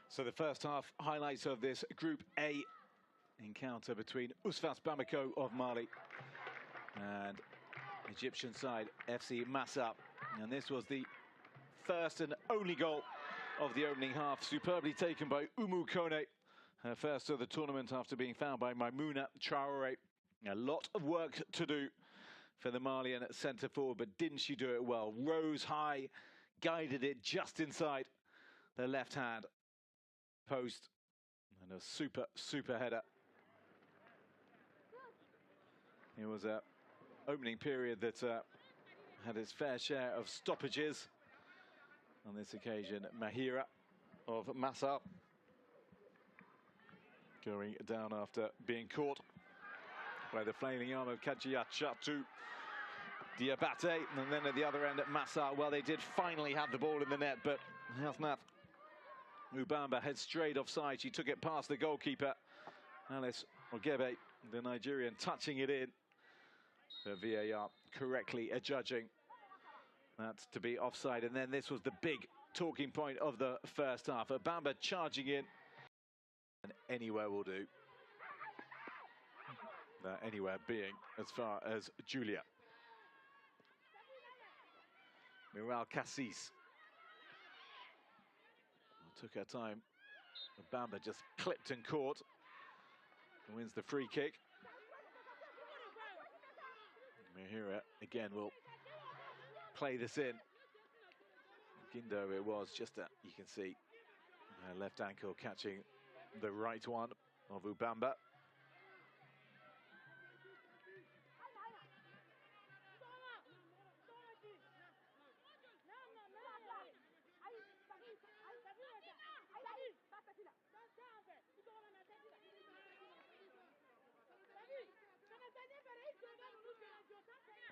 So the first half highlights of this Group A encounter between USFAS Bamako of Mali and Egyptian side FC MASAR. And this was the first and only goal of the opening half, superbly taken by Umu Kone, her first of the tournament after being fouled by Maimouna Traore. A lot of work to do for the Malian centre forward, but didn't she do it well? Rose high, guided it just inside the left hand post, and a super header. It was a opening period that had its fair share of stoppages. On this occasion, Mahira of MASAR going down after being caught by the flailing arm of Kajiachatu Diabate. And then at the other end at MASAR, well, they did finally have the ball in the net, but Hasnath Ubamba had strayed offside. She took it past the goalkeeper, Alice Ogebe, the Nigerian, touching it in. The VAR correctly adjudging that to be offside. And then this was the big talking point of the first half. Ubamba charging in, and anywhere will do. That anywhere being as far as Julia. Miral Cassis took her time. Ubamba just clipped and caught and wins the free kick. Mahira again will play this in. Gindo it was, just you can see her left ankle catching the right one of Ubamba.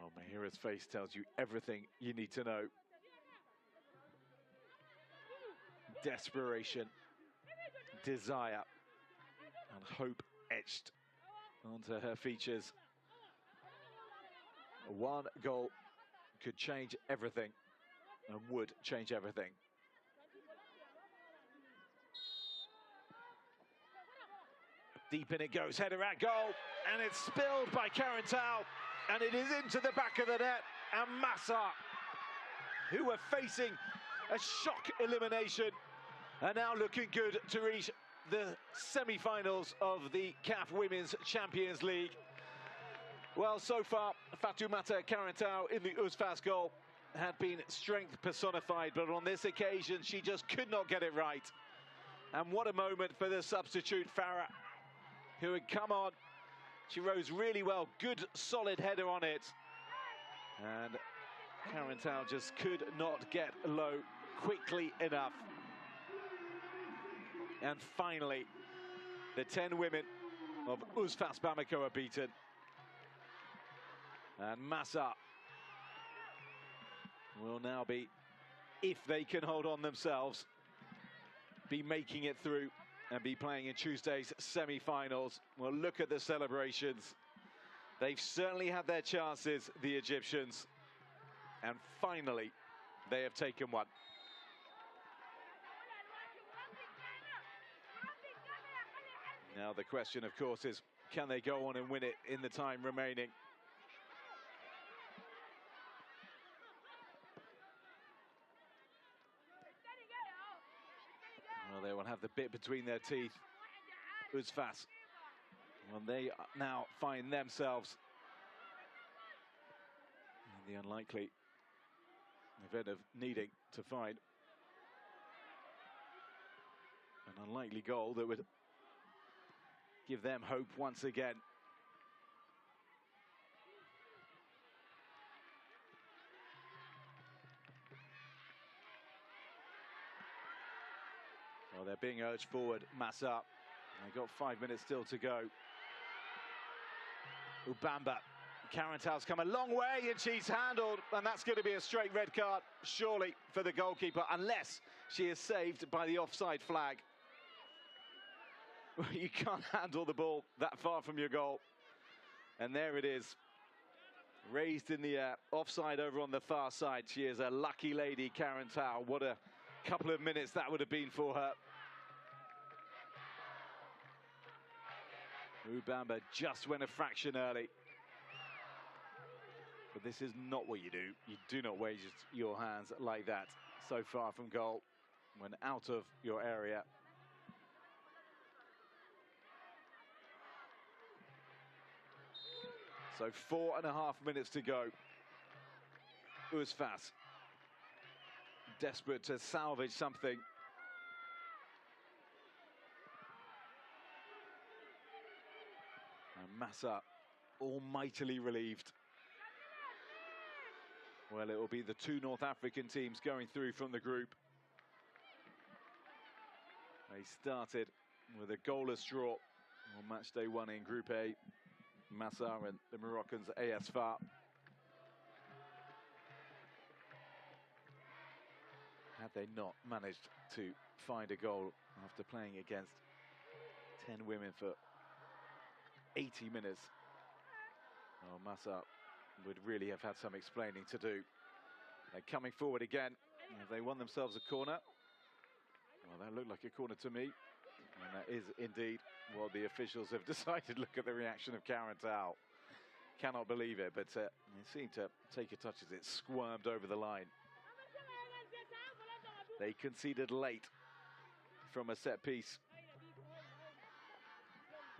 Oh, Mahira's face tells you everything you need to know. Desperation, desire, and hope etched onto her features. One goal could change everything, and would change everything. Deep in it goes, header at goal, and it's spilled by Karen Tao, and it is into the back of the net. And MASAR, who were facing a shock elimination, are now looking good to reach the semi-finals of the CAF Women's Champions League. Well, so far, Fatoumata Karen Tao in the USFAS goal had been strength personified, but on this occasion, she just could not get it right. And what a moment for the substitute, Farah, who had come on. She rose really well, good solid header on it. And Karen Tao just could not get low quickly enough. And finally, the 10 women of USFAS Bamako are beaten. And MASAR will now be, if they can hold on themselves, be making it through and be playing in Tuesday's semi-finals. Well, look at the celebrations. They've certainly had their chances, the Egyptians. And finally, they have taken one. Now the question, of course, is can they go on and win it in the time remaining? Well, they will have the bit between their teeth. USFAS, well, they now find themselves in the unlikely event of needing to find an unlikely goal that would give them hope once again. Well, they're being urged forward, MASAR. They've got 5 minutes still to go. Ubamba. Karen Tao's come a long way and she's handled, and that's going to be a straight red card, surely, for the goalkeeper, unless she is saved by the offside flag. You can't handle the ball that far from your goal. And there it is, raised in the air, offside over on the far side. She is a lucky lady, Karen Tao. What a couple of minutes that would have been for her. Mubamba just went a fraction early. But this is not what you do. You do not waste your hands like that so far from goal when out of your area. So 4.5 minutes to go. USFAS desperate to salvage something. And MASAR almightily relieved. Well, it will be the two North African teams going through from the group. They started with a goalless draw on match day 1 in Group A. MASAR and the Moroccans USFAS. Had they not managed to find a goal after playing against 10 women for 80 minutes, well, MASAR would really have had some explaining to do. They're coming forward again. Have they won themselves a corner? Well, that looked like a corner to me. And that is indeed what the officials have decided. Look at the reaction of Karen Tao. Cannot believe it, but it seemed to take a touch as it squirmed over the line. They conceded late from a set piece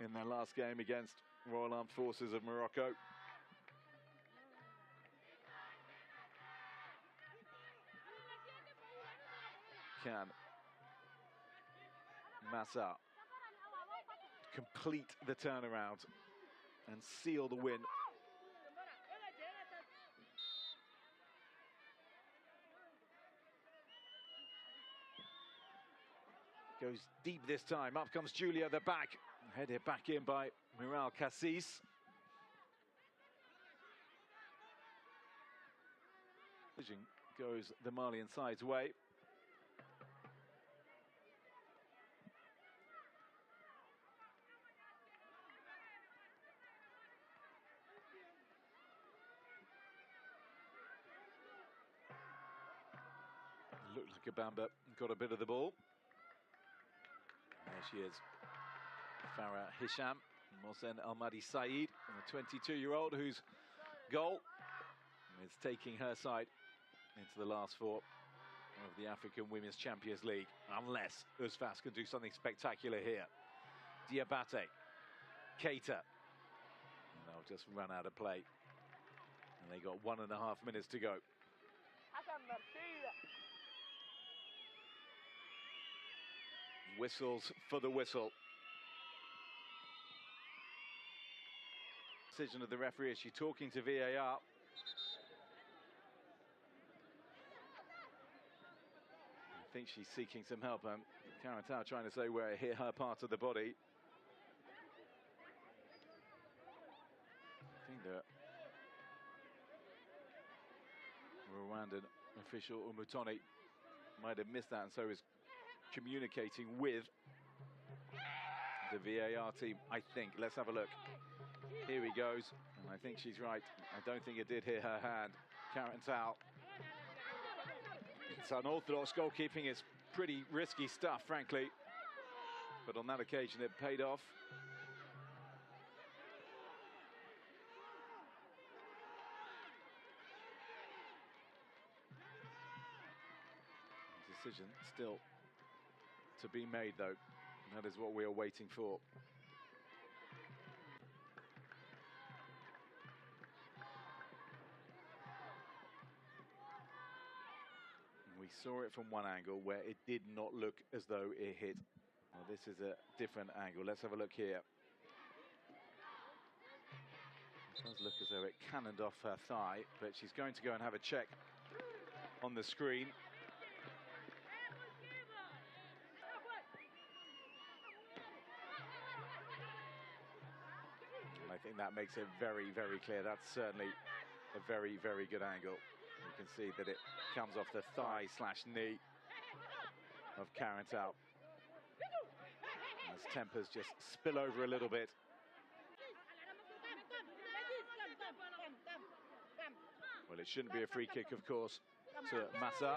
in their last game against Royal Armed Forces of Morocco. Can MASAR complete the turnaround and seal the win? Goes deep this time. Up comes Julia at the back. Headed back in by Miral Cassis. Vision goes the Malian side's way. Looked like Abamba got a bit of the ball. There she is. Farah Hisham, Mohsen Almadi Saeed, a 22-year-old whose goal is taking her side into the last 4 of the African Women's Champions League, unless USFAS can do something spectacular here. Diabate, Keita, and they'll just run out of play. And they got 1.5 minutes to go. Whistles for the whistle. Decision of the referee. Is she talking to VAR? I think she's seeking some help. Karen Tao trying to say where it hit her part of the body. I think the Rwandan official Umutoni might have missed that, and so is communicating with the VAR team, I think. Let's have a look. Here he goes, and I think she's right. I don't think it did hit her hand. Karen Tao. It's unorthodox goalkeeping. It's pretty risky stuff, frankly. But on that occasion, it paid off. Decision still to be made, though. That is what we are waiting for. We saw it from one angle where it did not look as though it hit. Well, this is a different angle. Let's have a look here. It does look as though it cannoned off her thigh, but she's going to go and have a check on the screen. And I think that makes it very, very clear. That's certainly a very, very good angle. You can see that it comes off the thigh/knee of Karen Tao. As tempers just spill over a little bit. Well, it shouldn't be a free kick, of course, to MASAR.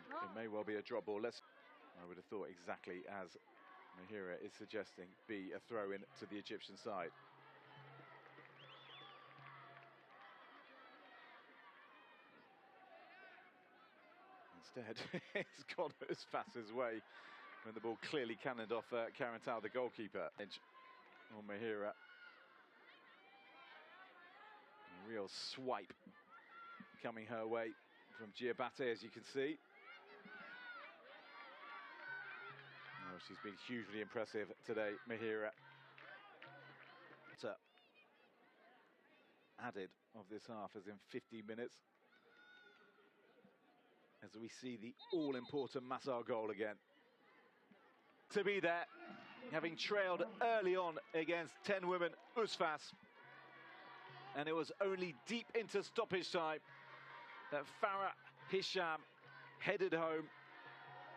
It may well be a drop ball. I would have thought exactly as Mahira is suggesting, be a throw in to the Egyptian side. Instead, it's gone USFAS's way when the ball clearly cannoned off Karantal, the goalkeeper. On Mahira. A real swipe coming her way from Giabate, as you can see. Oh, she's been hugely impressive today, Mahira. Added of this half as in 50 minutes. As we see the all-important MASAR goal again. To be there, having trailed early on against 10 women USFAS. And it was only deep into stoppage time that Farah Hisham headed home.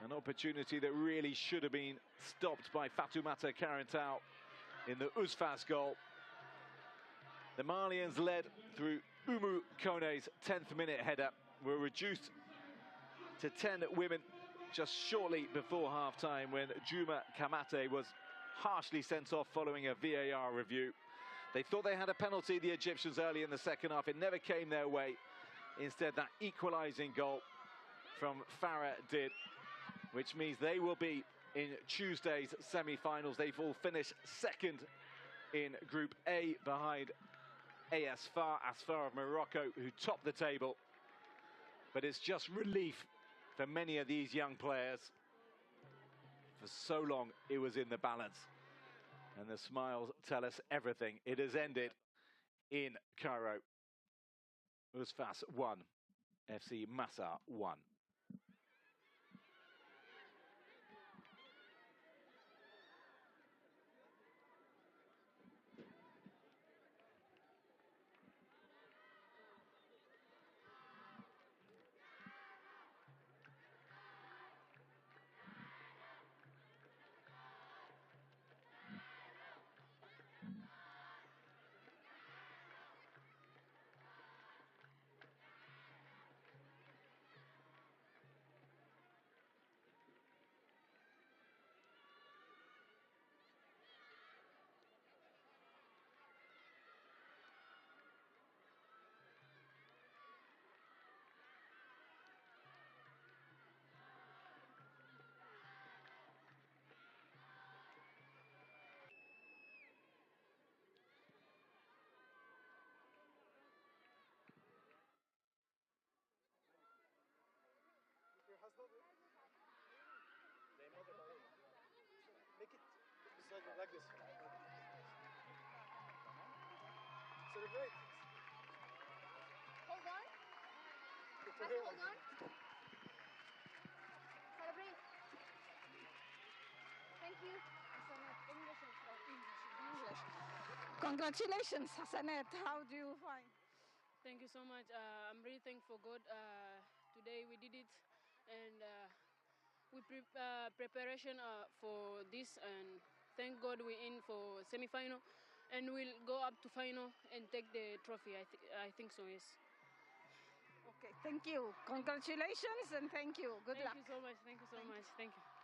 An opportunity that really should have been stopped by Fatoumata Karantal in the USFAS goal. The Malians led through Umu Kone's 10th minute header, were reduced to 10 women just shortly before half-time when Juma Kamate was harshly sent off following a VAR review. They thought they had a penalty, the Egyptians, early in the second half. It never came their way. Instead, that equalising goal from Farah did, which means they will be in Tuesday's semi-finals. They've all finished second in Group A behind Asfar of Morocco, who topped the table. But it's just relief for many of these young players. For so long, it was in the balance. And the smiles tell us everything. It has ended in Cairo. USFAS 1, FC MASAR 1. Make it like this. Celebrate. Hold on. Hold on. Celebrate. Thank you. English. Congratulations, Hassanet. How do you find? Thank you so much. I'm really thankful for God. Today we did it, and we preparation for this, and thank God we're in for semi-final, and we'll go up to final and take the trophy. I think so, yes. Okay, thank you. Congratulations and thank you. Good luck. Thank you so much. Thank you so much. Thank you.